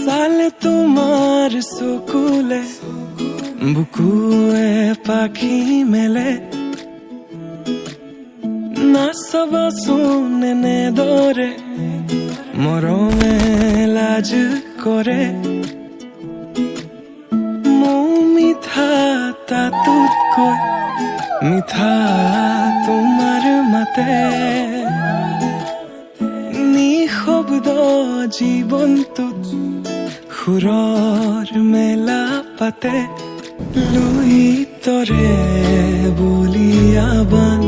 সালে তোমাৰ সুকুলে বুকুয়ে পাখি মেলে নাচব শুনে দৰে মৰমে লাজ কৰে মৌ মিঠা তাতুতকৈ মিঠা তোমাৰ মাতে নিশব্দ জীৱনটোত সুৰৰ মেলা পাতে লুইতৰে বলিয়াবান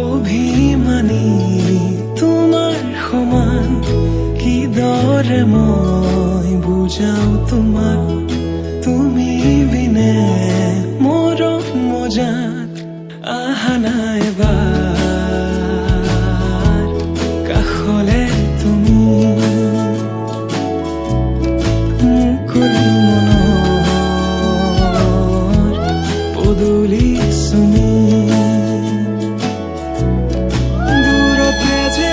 অভিমানী তোমাৰ সমান কিদৰে মই বুজাও তোমাক তুমি বিনে মৰম মজাত আহা নাই এবাৰ কাষলে তুমি মুকলি মনৰ পদূলি চুমি দূৰতে যে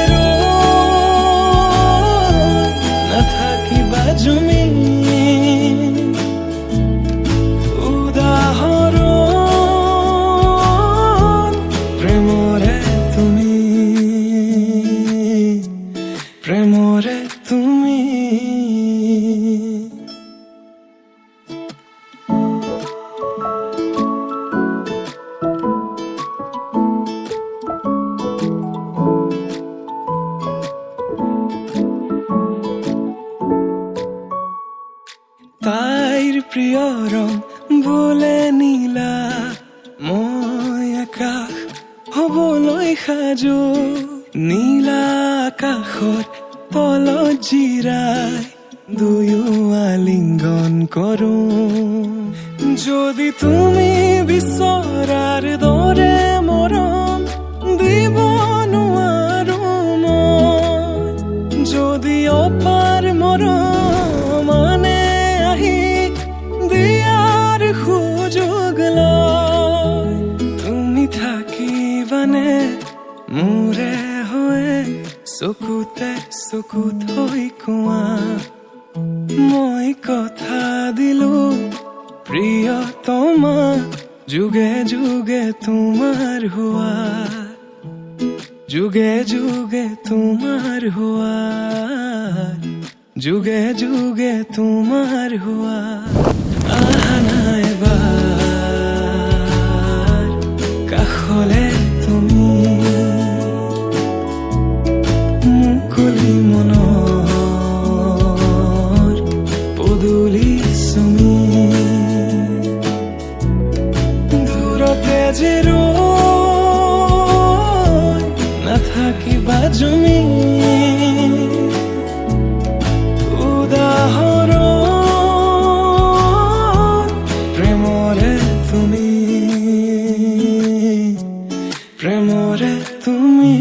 নাথাকিবা জুমি প্ৰেমৰে তুমি তাইৰ প্ৰিয় ৰং বোলে নীলা মই আকাশ হবলৈ সাজু নীলা আকাশৰ তলত জিৰাই দুয়ো আলিঙ্গন কৰো যদি তুমি বিচৰাৰ দৰে মৰম দিব নোৱাৰো মই যদি অপাৰ মৰম আনে আহি দিয়াৰ সুযোগ লয় তুমি থাকিবানে মোৰে হৈ চকুতে চকুত হৈ কোৱা মই কথা দিলো প্ৰিয়তমা যুগে যুগে তোমাৰ হোৱা যুগে যুগে তোমাৰ হোৱা যুগে যুগে তোমাৰ হোৱা আহা নাই এবাৰ কাষলে তুমি মুকলি মনৰ পদূলি চুমি দূৰতে যে নাথাকিবা জুমি উদাহৰণ প্ৰেমৰে তুমি প্ৰেমৰে তুমি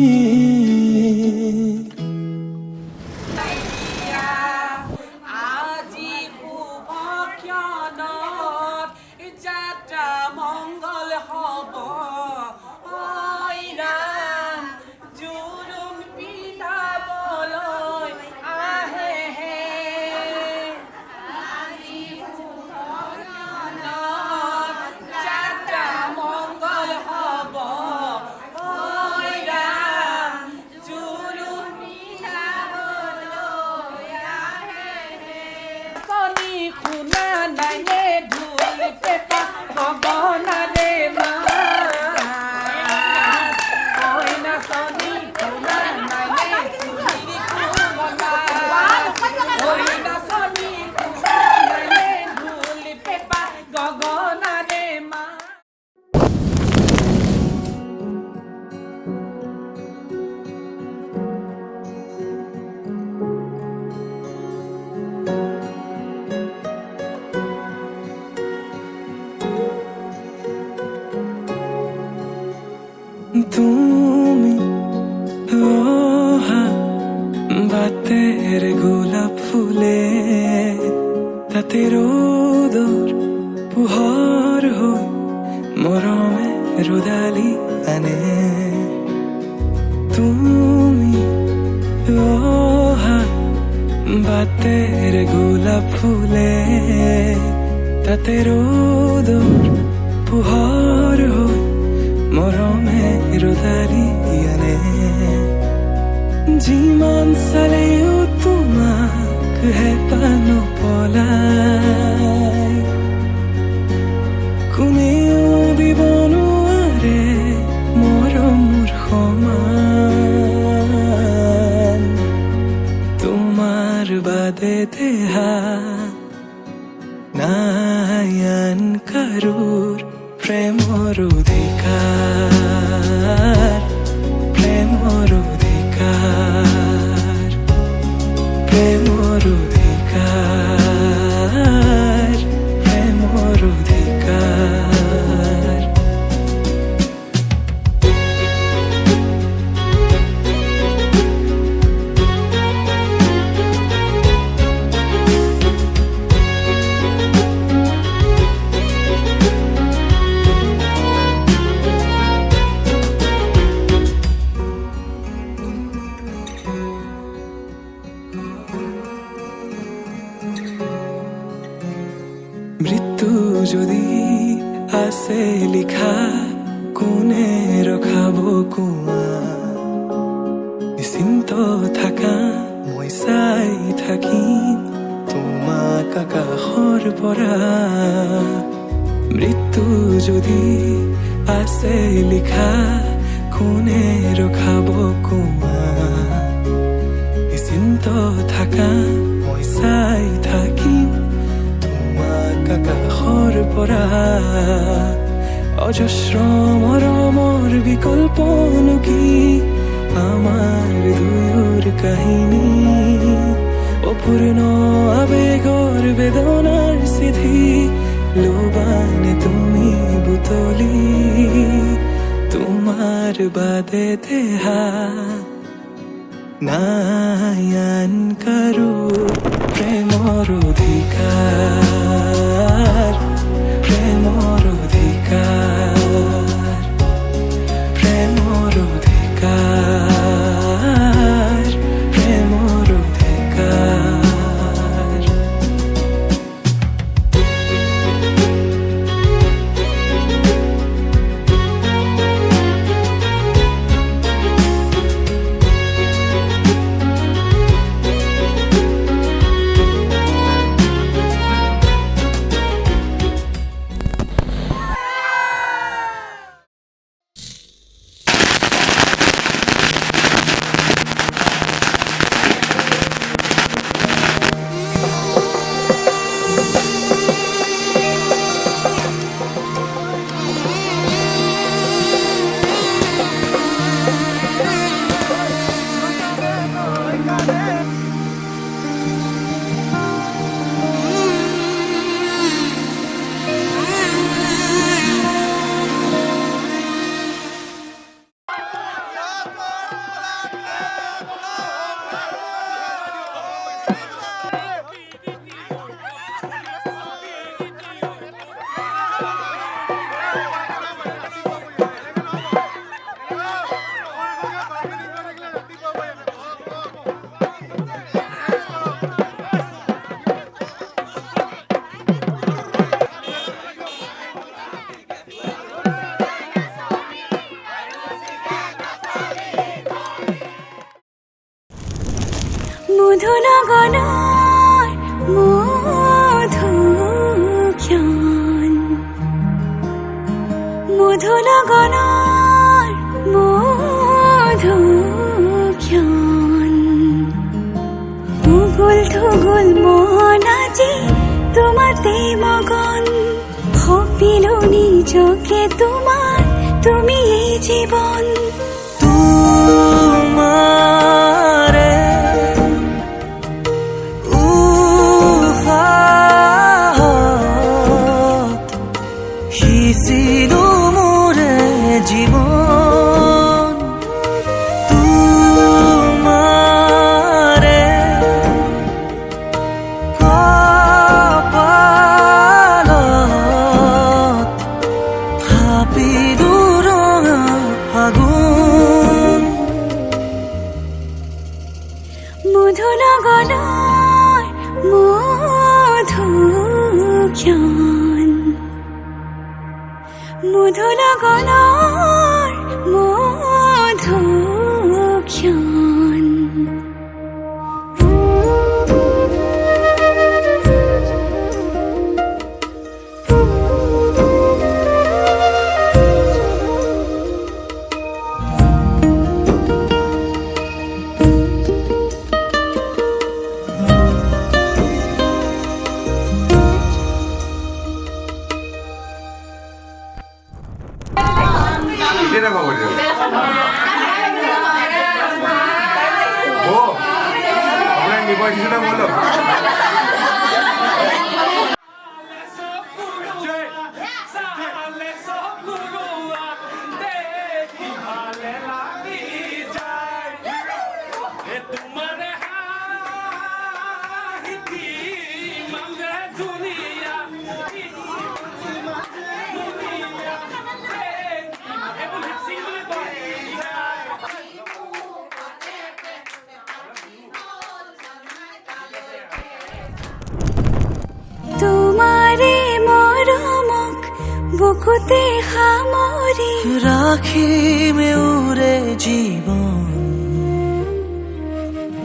বাতেৰ গোলাপ ফুলে তাতে ৰোদৰ পোহৰ হৈ মৰমে ৰদালি আনে তুমি অহা বাতেৰ গোলাপ ফুলে তাতে ৰোদৰ পোহৰ হৈ মৰমে ৰদালি আনে যিমান চালেও তোমাক হেঁপানো পলাই কোনেও দিব নোৱাৰে মৰমৰ সমান তোমাৰ বাদে দেহা নাই আন কাৰোৰ প্ৰেমৰ অধিকাৰ প্ৰেমৰ অধিকাৰ প্ৰেমৰ অধিকাৰ প্ৰেমৰ অধিকাৰ মৃত্যু যদি আছে লিখা কোনে ৰখাব কোৱা নিশ্চিন্ত থাকা মই চাই থাকিম তোমাক আকাশৰ পৰা মৃত্যু যদি আছে লিখা কোনে ৰখাব কোৱা নিশ্চিন্ত থাকা মই চাই থাকিম আকাশৰ পৰা অজস্ৰ মৰমৰ বিকল্পনো কি আমাৰ দুয়োৰ কাহিনী অপূৰ্ণ আবেগৰ বেদনাৰ চিঠি লোবানে তুমি বুটলি তোমাৰ বাদে দেহা নাই আন কাৰোৰ প্ৰেমৰ অধিকাৰ প্ৰেমৰ অধিকাৰ প্ৰেমৰ অধিকাৰ প্ৰেমৰ অধিকাৰ মধুনগৰৰ মধুক্ষণ মধুনগৰৰ মধুক্ষণ উগুল থুগুল মন আজি তোমাতে মগন ভাবিলো নিজকে তোমাৰ তুমি এই জীৱন তোমাৰে সিঁচিলো মোৰে জীৱন তোমাৰে মধু লগনৰ মধুক্ষণ এটা খবৰ ও আমৰা নিবা কিছুটা বলো তোমাৰে মৰমক বুকুতে সামৰি ৰাখিমে উৰে জীৱন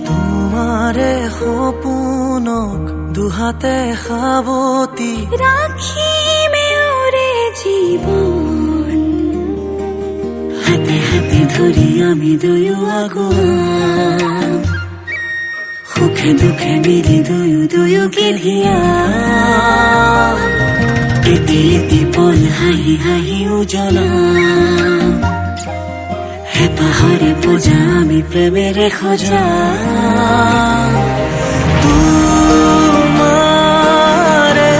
তোমাৰে সপোনক দুহাতে সাৱতি ৰাখিমে উৰে জীৱন হাতে হাতে ধৰি আমি দুয়ো আগুৱাম সুখে দুখে মিলি দুয়ো দুয়োকে ধিয়াম এটি এটি পল হাঁহি হাঁহি উজ্বলাম হেঁপাহৰে পূজা আমি প্ৰেমেৰে সজাম তোমাৰে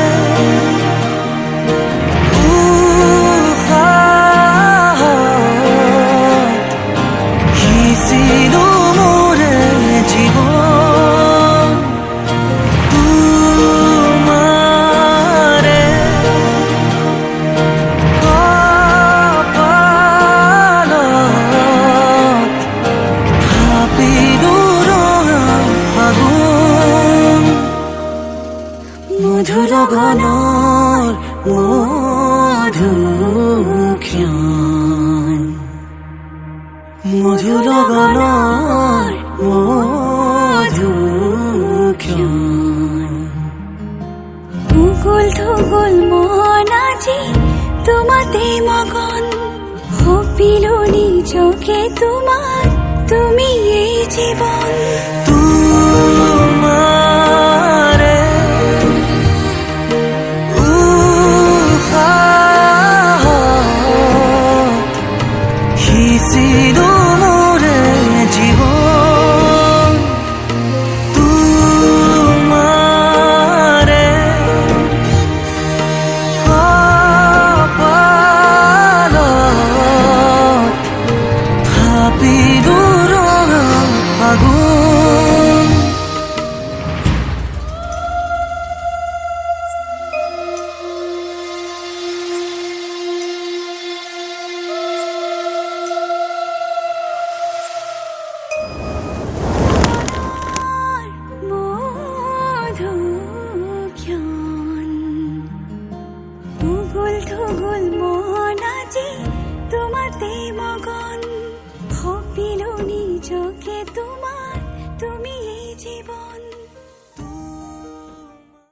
উশাহত সিঁচিলো মোৰে জীৱন তোমাৰে কপালত থাপিলো ৰঙা ফাগুন মধুৰ গণৰ মধুক্ষণ মধুৰ গণৰ মধুক্ষণ উগুল থুগুল মন আজি তোমাতে মগন সপিলো নিজকে তোমাক তুমি এই জীৱন